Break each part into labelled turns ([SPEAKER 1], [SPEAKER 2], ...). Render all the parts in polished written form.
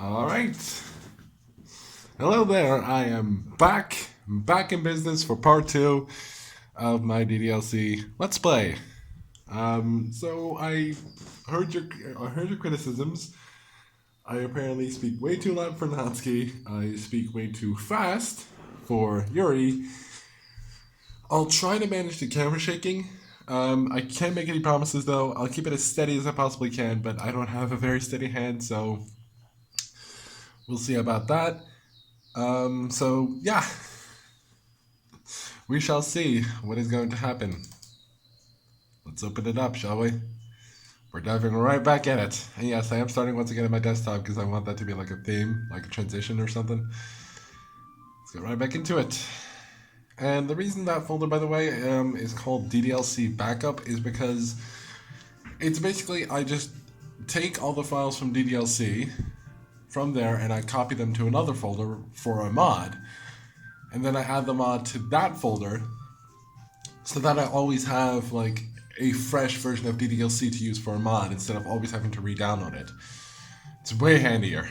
[SPEAKER 1] All right. Hello there. I am back in business for part two of my DDLC Let's Play. So I heard your criticisms. I apparently speak way too loud for Natsky. I speak way too fast for Yuri. I'll try to manage the camera shaking. I can't make any promises though. I'll keep it as steady as I possibly can, but I don't have a very steady hand, so we'll see about that. So yeah, we shall see what is going to happen. Let's open it up, shall we? We're diving right back in it. And yes, I am starting once again at my desktop because I want that to be like a theme, like a transition or something. Let's get right back into it. And the reason that folder, by the way, is called DDLC Backup is because it's basically I just take all the files from DDLC from there and I copy them to another folder for a mod. And then I add the mod to that folder so that I always have like a fresh version of DDLC to use for a mod instead of always having to re-download it. It's way handier.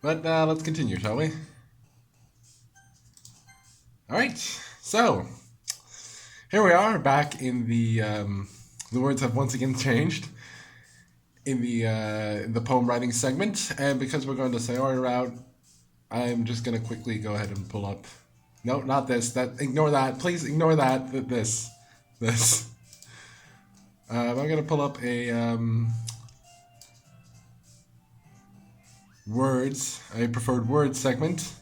[SPEAKER 1] But let's continue, shall we? Alright, so here we are back in the words have once again changed in the poem writing segment, and because we're going to Sayori route, I'm just gonna quickly go ahead and pull up. No, not this. That ignore that. Please ignore that. This. I'm gonna pull up a preferred words segment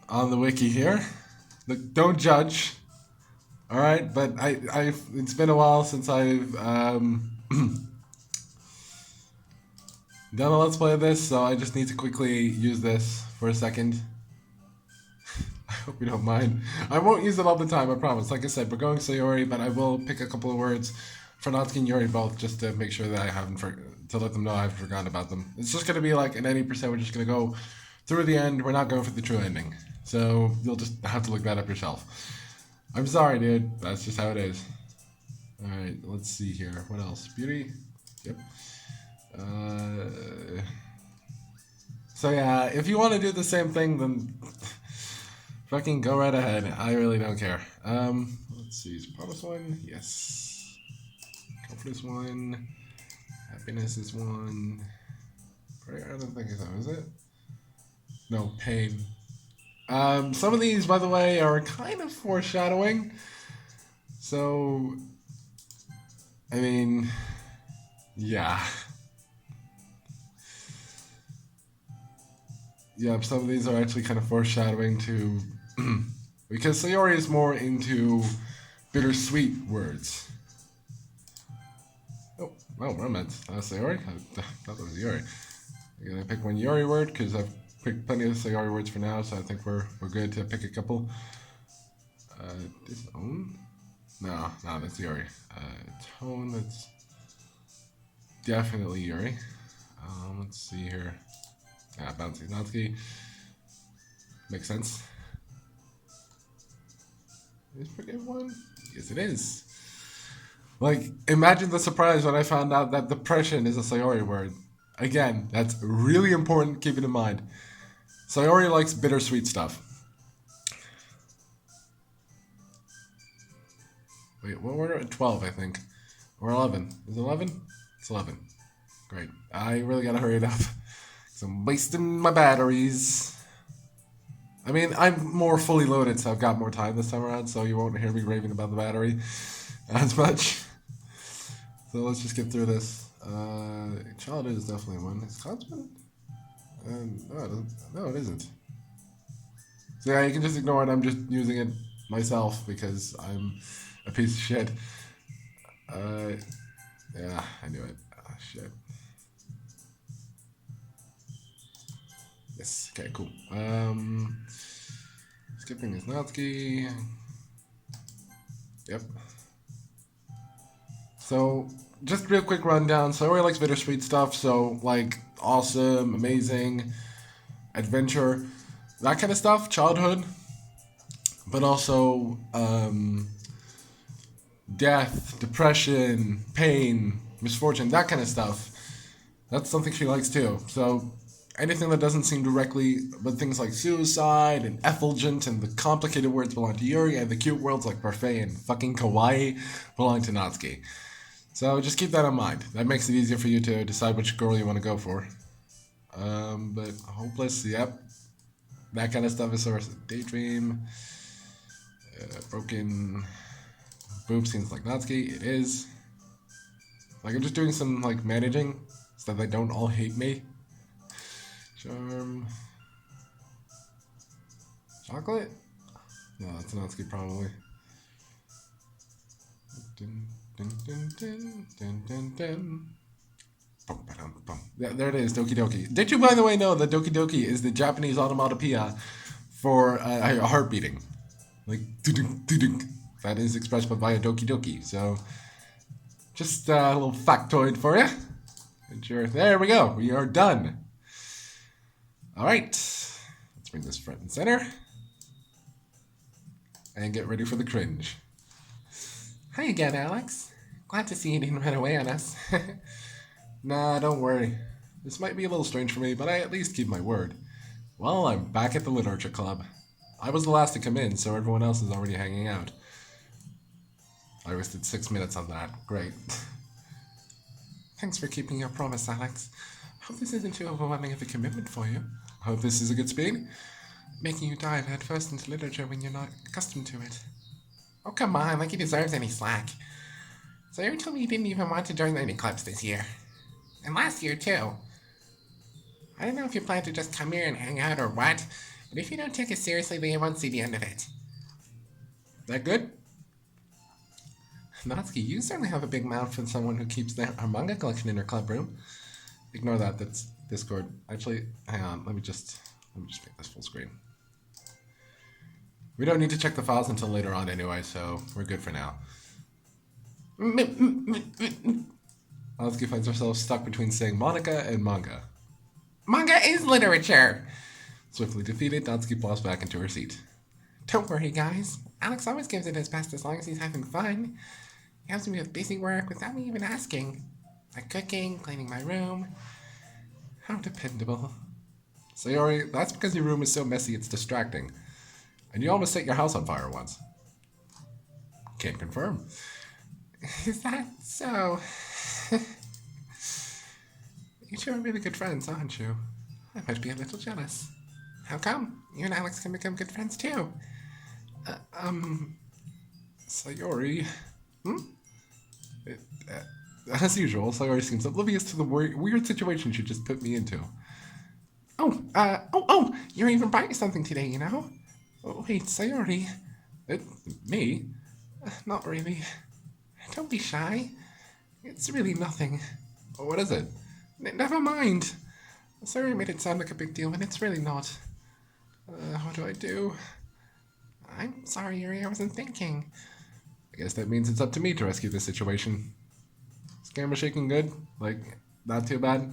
[SPEAKER 1] on the wiki here. Look, don't judge. All right, but it's been a while since I've done a Let's Play of this, so I just need to quickly use this for a second. I hope you don't mind. I won't use it all the time, I promise. Like I said, we're going Sayori, but I will pick a couple of words for Natsuki and Yuri both just to make sure that I haven't to let them know I haven't forgotten about them. It's just going to be like an 80%, we're just going to go through the end. We're not going for the true ending. So you'll just have to look that up yourself. I'm sorry, dude. That's just how it is. Alright, let's see here. What else? Beauty? Yep. So yeah, if you want to do the same thing, then fucking go right ahead. I really don't care. Let's see. Is promise one? Yes. Comfort is one. Happiness is one. Prayer? I don't think so. Is it? No, pain. Some of these, by the way, are kind of foreshadowing. So, I mean, yeah. Yeah, some of these are actually kind of foreshadowing to... because Sayori is more into bittersweet words. Oh, romance. Sayori? I thought that was Yuri. I'm gonna pick one Yuri word, because I've picked plenty of Sayori words for now, so I think we're good to pick a couple. Disown? No, that's Yuri. Tone, that's definitely Yuri. Let's see here. Yeah, Bouncy Natsuki. Makes sense. Is forgive one? Yes, it is. Like, imagine the surprise when I found out that depression is a Sayori word. Again, that's really important, keep it in mind. Sayori likes bittersweet stuff. Wait, what were it? 12, I think. Or 11. Is it 11? It's 11. Great. I really gotta hurry it up. So I'm wasting my batteries. I mean, I'm more fully loaded, so I've got more time this time around, so you won't hear me raving about the battery as much. So let's just get through this. Childhood is definitely one. Is Constant? No, it isn't. So yeah, you can just ignore it. I'm just using it myself because I'm a piece of shit. Yeah, I knew it. Oh, shit. Yes. Okay, cool. Skipping is Natsuki. Yep. So, just real quick rundown. So, Sayori likes bittersweet stuff. So, like, awesome, amazing, adventure, that kind of stuff. Childhood. But also, death, depression, pain, misfortune, that kind of stuff. That's something she likes too. So anything that doesn't seem directly, but things like suicide and effulgent and the complicated words belong to Yuri, and the cute words like parfait and fucking kawaii belong to Natsuki. So just keep that in mind. That makes it easier for you to decide which girl you want to go for. But hopeless, yep. That kind of stuff is source of daydream. Broken boob scenes like Natsuki. It is. Like I'm just doing some like managing so that they don't all hate me. Charm. Chocolate? No, that's Natsuki probably. Dun, dun, dun, dun, dun, dun, dun. Bum, ba-dum, bum. Yeah, there it is, Doki Doki. Did you, by the way, know that Doki Doki is the Japanese onomatopoeia for heart beating? Like, doo-doo, doo-doo. That is expressed via Doki Doki. So, just a little factoid for you. And sure, there we go. We are done. All right. Let's bring this front and center. And get ready for the cringe. Hi again, Alex. Glad to see you didn't run away on us. Nah, don't worry. This might be a little strange for me, but I at least keep my word. Well, I'm back at the literature club. I was the last to come in, so everyone else is already hanging out. I wasted 6 minutes on that. Great. Thanks for keeping your promise, Alex. Hope this isn't too overwhelming of a commitment for you. Hope this is a good speed. Making you dive head first into literature when you're not accustomed to it. Oh, come on, like he deserves any slack. So you told me you didn't even want to join any clubs this year. And last year, too. I don't know if you plan to just come here and hang out or what, but if you don't take it seriously, then you won't see the end of it. That good? Natsuki, you certainly have a big mouth for someone who keeps her manga collection in her club room. Ignore that, that's Discord. Actually, hang on, let me just make this full screen. We don't need to check the files until later on anyway, so we're good for now. Natsuki finds herself stuck between saying Monica and manga. Manga is literature! Swiftly defeated, Natsuki plops back into her seat. Don't worry, guys. Alex always gives it his best as long as he's having fun. He helps me with basic work without me even asking. Like cooking, cleaning my room. How dependable. Sayori, that's because your room is so messy it's distracting. And you almost set your house on fire once. Can't confirm. Is that so? You two are really good friends, aren't you? I might be a little jealous. How come? You and Alex can become good friends too. Sayori. As usual, Sayori seems oblivious to the weird situation she just put me into. You're even buying something today, you know? Oh, wait, Sayori. Me? Not really. Don't be shy. It's really nothing. What is it? Never mind. Sayori made it sound like a big deal when it's really not. What do I do? I'm sorry, Yuri, I wasn't thinking. I guess that means it's up to me to rescue this situation. Is camera shaking good? Like, not too bad?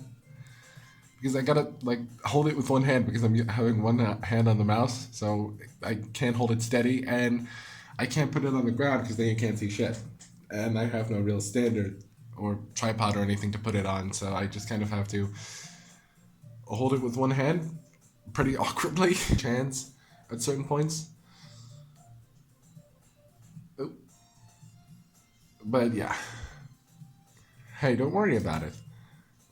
[SPEAKER 1] Because I gotta, like, hold it with one hand because I'm having one hand on the mouse, so I can't hold it steady, and I can't put it on the ground because then you can't see shit. And I have no real standard or tripod or anything to put it on, so I just kind of have to hold it with one hand pretty awkwardly. Hands at certain points. But yeah. Hey, don't worry about it.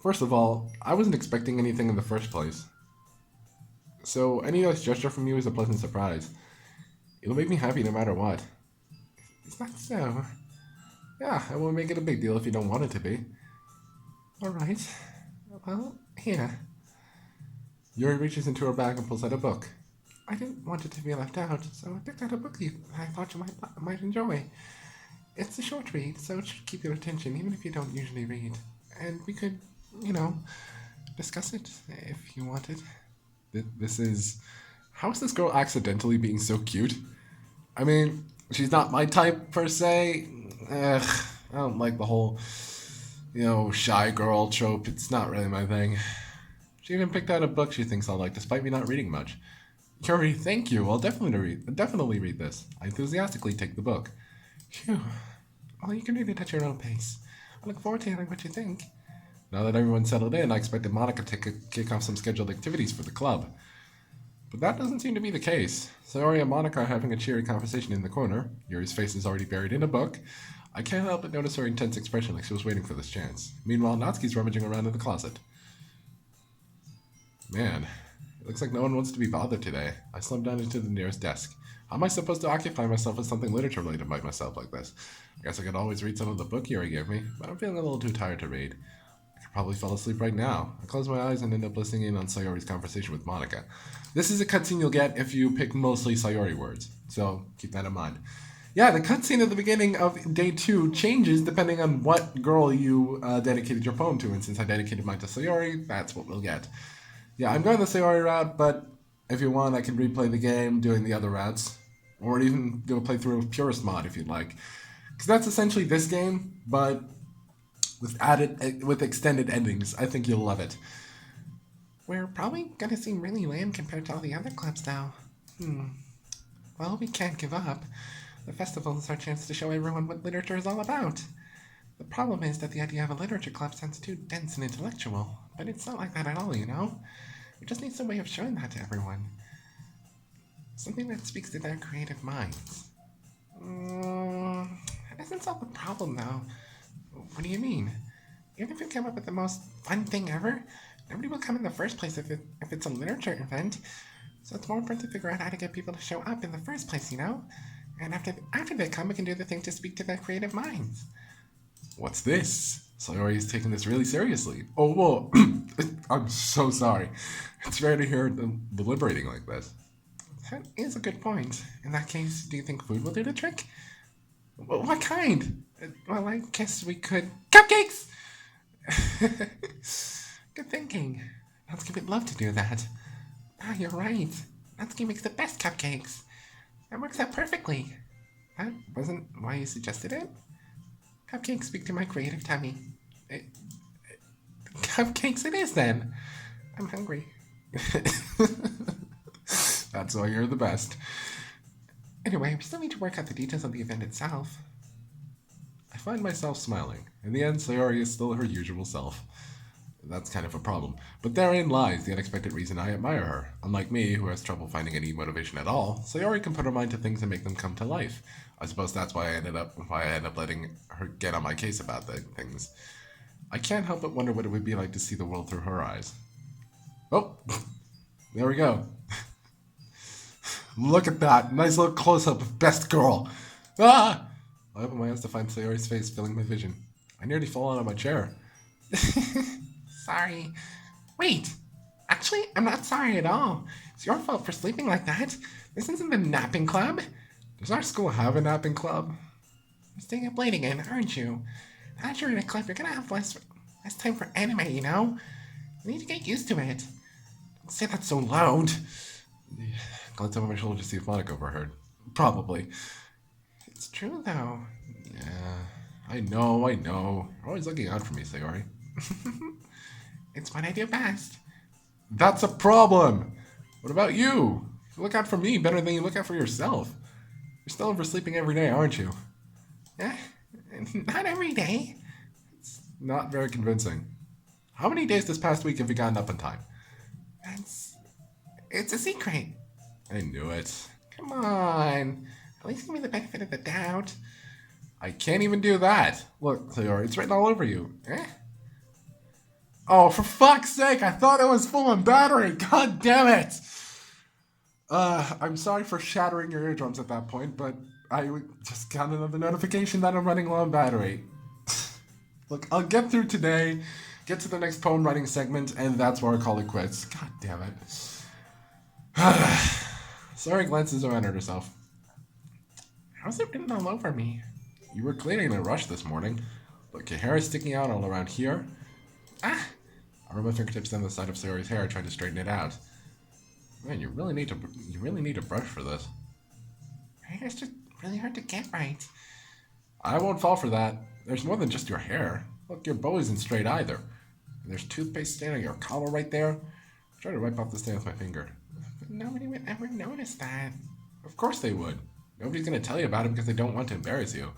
[SPEAKER 1] First of all, I wasn't expecting anything in the first place. So any nice gesture from you is a pleasant surprise. It'll make me happy no matter what. Is that so? Yeah, I won't make it a big deal if you don't want it to be. Alright. Well, here. Yuri reaches into her bag and pulls out a book. I didn't want it to be left out, so I picked out a book I thought you might enjoy. It's a short read, so it should keep your attention even if you don't usually read. And we could, discuss it if you wanted. This is... How is this girl accidentally being so cute? I mean, she's not my type per se. I don't like the whole, shy girl trope. It's not really my thing. She even picked out a book she thinks I'll like, despite me not reading much. Yuri, thank you. I'll definitely read this. I enthusiastically take the book. Phew. Well, you can read it at your own pace. I look forward to hearing what you think. Now that everyone's settled in, I expected Monica to kick off some scheduled activities for the club. But that doesn't seem to be the case. Sayori and Monica are having a cheery conversation in the corner. Yuri's face is already buried in a book. I can't help but notice her intense expression like she was waiting for this chance. Meanwhile, Natsuki's rummaging around in the closet. Man, it looks like no one wants to be bothered today. I slumped down into the nearest desk. How am I supposed to occupy myself with something literature-related by myself like this? I guess I could always read some of the book Yuri gave me, but I'm feeling a little too tired to read. I could probably fall asleep right now. I close my eyes and end up listening in on Sayori's conversation with Monica. This is a cutscene you'll get if you pick mostly Sayori words, so keep that in mind. Yeah, the cutscene at the beginning of day 2 changes depending on what girl you dedicated your poem to, and since I dedicated mine to Sayori, that's what we'll get. Yeah, I'm going the Sayori route, but if you want, I can replay the game doing the other routes, or even do a playthrough of Purist Mod if you'd like. Because that's essentially this game, but with extended endings. I think you'll love it. We're probably gonna seem really lame compared to all the other clubs now. Well, we can't give up. The festival is our chance to show everyone what literature is all about. The problem is that the idea of a literature club sounds too dense and intellectual, but it's not like that at all, you know? We just need some way of showing that to everyone. Something that speaks to their creative minds. That doesn't solve the problem, though. What do you mean? Even if you come up with the most fun thing ever, nobody will come in the first place if it's a literature event. So it's more important to figure out how to get people to show up in the first place, you know? And after they come, we can do the thing to speak to their creative minds. What's this? Sayori is taking this really seriously. Oh, whoa. I'm so sorry. It's rare to hear them deliberating like this. That is a good point. In that case, do you think food will do the trick? What kind? Well, I guess we could... Cupcakes! Good thinking. Natsuki would love to do that. You're right. Natsuki makes the best cupcakes. That works out perfectly. That wasn't why you suggested it? Cupcakes speak to my creative tummy. Cupcakes it is, then. I'm hungry. That's why you're the best. Anyway, we still need to work out the details of the event itself. I find myself smiling. In the end, Sayori is still her usual self. That's kind of a problem. But therein lies the unexpected reason I admire her. Unlike me, who has trouble finding any motivation at all, Sayori can put her mind to things and make them come to life. I suppose that's why I ended up letting her get on my case about the things. I can't help but wonder what it would be like to see the world through her eyes. Oh, there we go. Look at that. Nice little close-up of best girl. Ah! I open my eyes to find Sayori's face filling my vision. I nearly fall out of my chair. Sorry. Wait. Actually, I'm not sorry at all. It's your fault for sleeping like that. This isn't the napping club. Does our school have a napping club? You're staying up late again, aren't you? Now that you're in a club, you're gonna have less time for anime, you know? You need to get used to it. Don't say that so loud. Glance over my shoulder to see if Monica overheard. Probably. It's true, though. Yeah, I know. You're always looking out for me, Sayori. It's what I do best. That's a problem. What about you? You look out for me better than you look out for yourself. You're still oversleeping every day, aren't you? Not every day. It's not very convincing. How many days this past week have you gotten up in time? It's a secret. I knew it. Come on. At least give me the benefit of the doubt. I can't even do that. Look, Sayori, it's written all over you. Oh, for fuck's sake, I thought it was full on battery. God damn it. I'm sorry for shattering your eardrums at that point, but I just got another notification that I'm running low on battery. Look, I'll get through today, get to the next poem writing segment, and that's where I call it quits. God damn it. Sayori glances around at herself. How's it written all over me? You were clearly in a rush this morning. Look, your hair is sticking out all around here. I run my fingertips down the side of Sayori's hair, trying to straighten it out. Man, you really need to brush for this. My hair's just really hard to get right. I won't fall for that. There's more than just your hair. Look, your bow isn't straight either. And there's toothpaste stain on your collar right there. Try to wipe off the stain with my finger. But nobody would ever notice that. Of course they would. Nobody's going to tell you about it because they don't want to embarrass you.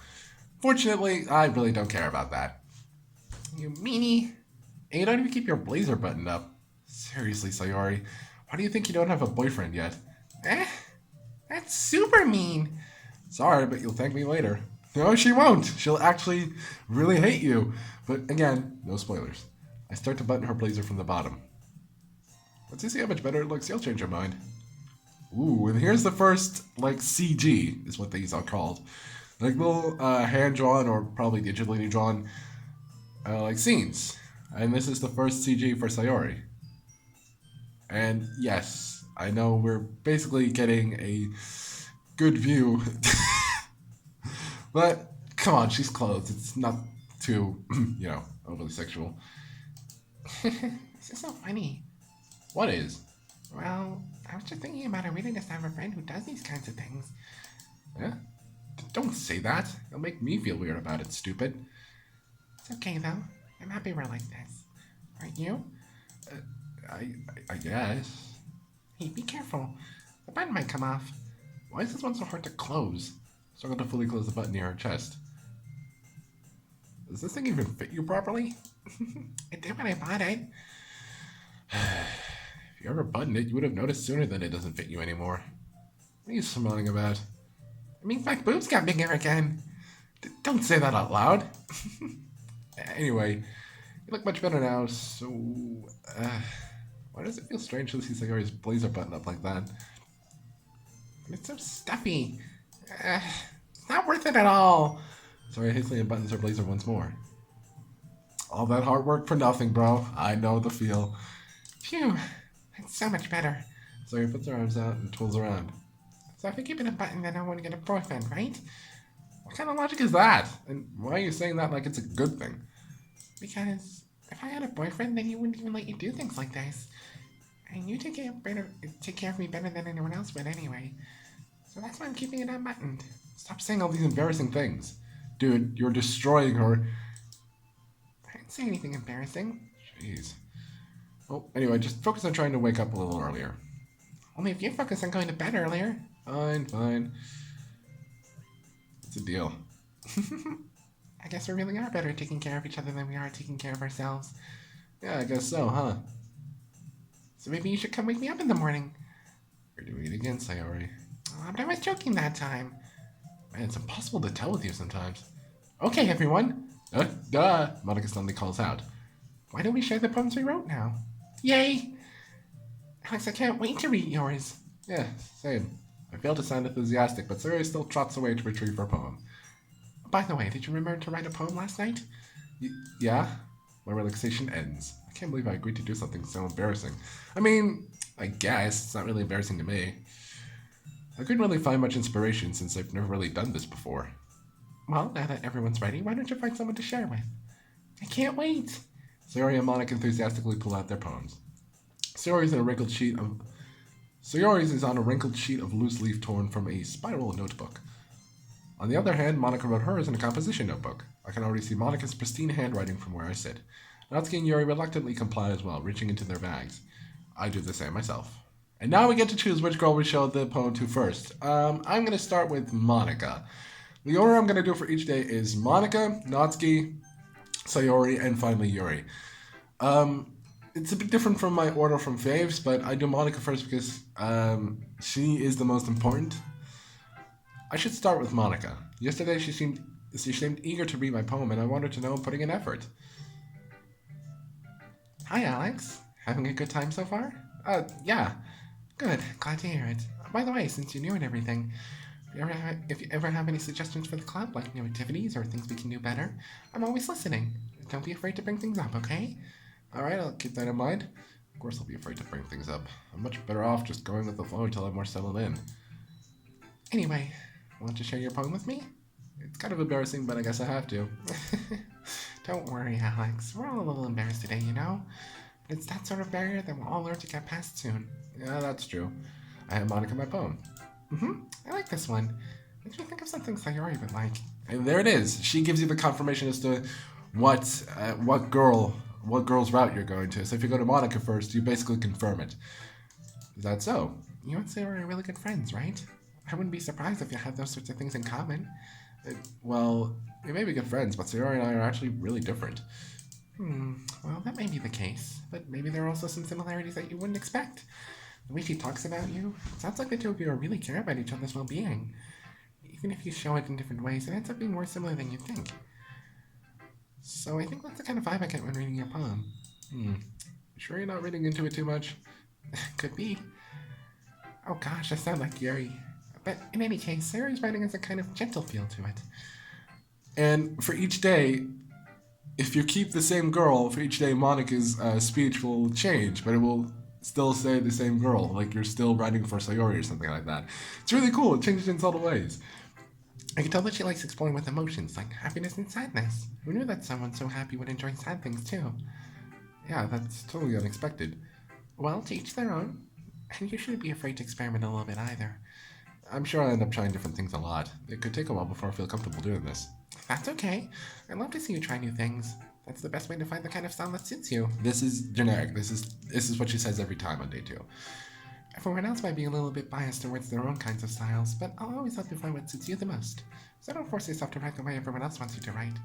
[SPEAKER 1] Fortunately, I really don't care about that. You meanie. And you don't even keep your blazer buttoned up. Seriously, Sayori, why do you think you don't have a boyfriend yet?
[SPEAKER 2] Eh, that's super mean.
[SPEAKER 1] Sorry, but you'll thank me later. No, she won't. She'll actually really hate you. But again, no spoilers. I start to button her blazer from the bottom. Once you see how much better it looks, you'll change your mind. Ooh, and here's the first, like, CG, is what these are called. Like little hand-drawn or probably digitally drawn, like, scenes. And this is the first CG for Sayori. And yes, I know we're basically getting a good view. But, come on, she's clothed. It's not too, overly sexual.
[SPEAKER 2] This is so funny.
[SPEAKER 1] What is?
[SPEAKER 2] Well, I was just thinking about it really just have a friend who does these kinds of things.
[SPEAKER 1] Yeah? Don't say that. It'll make me feel weird about it, stupid.
[SPEAKER 2] It's okay though. I'm happy we're like this. Aren't you?
[SPEAKER 1] I guess.
[SPEAKER 2] Hey, be careful. The button might come off.
[SPEAKER 1] Why is this one so hard to close? Struggle to fully close the button near her chest. Does this thing even fit you properly?
[SPEAKER 2] It did when I bought it.
[SPEAKER 1] If you ever buttoned it, you would have noticed sooner than it doesn't fit you anymore. What are you smiling about?
[SPEAKER 2] It means my boobs got bigger again.
[SPEAKER 1] Don't say that out loud. Anyway, you look much better now, so... why does it feel strange to see Sayori's blazer button up like that?
[SPEAKER 2] It's so stuffy. It's not worth it at all.
[SPEAKER 1] Sorry, hastily unbuttons her blazer once more. All that hard work for nothing, bro. I know the feel.
[SPEAKER 2] Phew, that's so much better.
[SPEAKER 1] Sayori puts her arms out and twirls around.
[SPEAKER 2] So if I keep it a button, then I want to get a boyfriend, right?
[SPEAKER 1] What kind of logic is that? And why are you saying that like it's a good thing?
[SPEAKER 2] Because if I had a boyfriend, then he wouldn't even let you do things like this. And you take care of me better than anyone else would anyway. So that's why I'm keeping it unbuttoned.
[SPEAKER 1] Stop saying all these embarrassing things. Dude, you're destroying her.
[SPEAKER 2] I didn't say anything embarrassing.
[SPEAKER 1] Jeez. Well, anyway, just focus on trying to wake up a little earlier.
[SPEAKER 2] Only if you focus on going to bed earlier.
[SPEAKER 1] Fine. It's a deal.
[SPEAKER 2] I guess we really are better at taking care of each other than we are taking care of ourselves.
[SPEAKER 1] Yeah, I guess so, huh?
[SPEAKER 2] So maybe you should come wake me up in the morning.
[SPEAKER 1] You're doing it again, Sayori.
[SPEAKER 2] Oh, but I was joking that time.
[SPEAKER 1] Man, it's impossible to tell with you sometimes. Okay, everyone. Duh! Monica suddenly calls out.
[SPEAKER 2] Why don't we share the poems we wrote now? Yay! Alex, I can't wait to read yours.
[SPEAKER 1] Yeah, same. I fail to sound enthusiastic, but Sayori still trots away to retrieve her poem.
[SPEAKER 2] By the way, did you remember to write a poem last night?
[SPEAKER 1] Yeah? My relaxation ends. I can't believe I agreed to do something so embarrassing. I mean, I guess it's not really embarrassing to me. I couldn't really find much inspiration since I've never really done this before.
[SPEAKER 2] Well, now that everyone's ready, why don't you find someone to share with? I can't wait.
[SPEAKER 1] Sayori and Monica enthusiastically pull out their poems. Sayori's is on a wrinkled sheet of loose leaf torn from a spiral notebook. On the other hand, Monica wrote hers in a composition notebook. I can already see Monica's pristine handwriting from where I sit. Natsuki and Yuri reluctantly comply as well, reaching into their bags. I do the same myself. And now we get to choose which girl we show the poem to first. I'm going to start with Monica. The order I'm going to do for each day is Monica, Natsuki, Sayori, and finally Yuri. It's a bit different from my order from faves, but I do Monica first because she is the most important. I should start with Monica. Yesterday she seemed eager to read my poem, and I wanted to know I'm putting in effort.
[SPEAKER 2] Hi, Alex. Having a good time so far?
[SPEAKER 1] Yeah.
[SPEAKER 2] Good. Glad to hear it. By the way, since you knew and everything, if you ever have any suggestions for the club, like new activities or things we can do better, I'm always listening. Don't be afraid to bring things up, okay?
[SPEAKER 1] Alright, I'll keep that in mind. Of course I'll be afraid to bring things up. I'm much better off just going with the flow until I'm more settled in.
[SPEAKER 2] Anyway, want to share your poem with me?
[SPEAKER 1] It's kind of embarrassing, but I guess I have to.
[SPEAKER 2] Don't worry, Alex. We're all a little embarrassed today, you know? But it's that sort of barrier that we'll all learn to get past soon.
[SPEAKER 1] Yeah, that's true. I have Monica my poem.
[SPEAKER 2] I like this one. Makes me think of something Sayori would like.
[SPEAKER 1] And there it is. She gives you the confirmation as to what girl's route you're going to. So if you go to Monica first, you basically confirm it. Is that so?
[SPEAKER 2] You and Sayori are really good friends, right? I wouldn't be surprised if you had those sorts of things in common.
[SPEAKER 1] Well, we may be good friends, but Sayori and I are actually really different.
[SPEAKER 2] Well, that may be the case, but maybe there are also some similarities that you wouldn't expect. The way she talks about you, it sounds like the two of you really care about each other's well-being. Even if you show it in different ways, it ends up being more similar than you think. So I think that's the kind of vibe I get when reading your poem. Sure you're not reading into it too much? Could be. Oh gosh, I sound like Yuri. But in any case, Sarah's writing has a kind of gentle feel to it.
[SPEAKER 1] And for each day, if you keep the same girl, for each day, Monica's speech will change, but it will still say the same girl. Like you're still writing for Sayori or something like that. It's really cool. It changes in subtle ways.
[SPEAKER 2] I can tell that she likes exploring with emotions like happiness and sadness. Who knew that someone so happy would enjoy sad things too?
[SPEAKER 1] Yeah, that's totally unexpected.
[SPEAKER 2] Well, to each their own. And you shouldn't be afraid to experiment a little bit either.
[SPEAKER 1] I'm sure I'll end up trying different things a lot. It could take a while before I feel comfortable doing this.
[SPEAKER 2] That's okay. I love to see you try new things. That's the best way to find the kind of style that suits you.
[SPEAKER 1] This is generic. This is what she says every time on day 2.
[SPEAKER 2] Everyone else might be a little bit biased towards their own kinds of styles, but I'll always help you find what suits you the most. So don't force yourself to write the way everyone else wants you to write.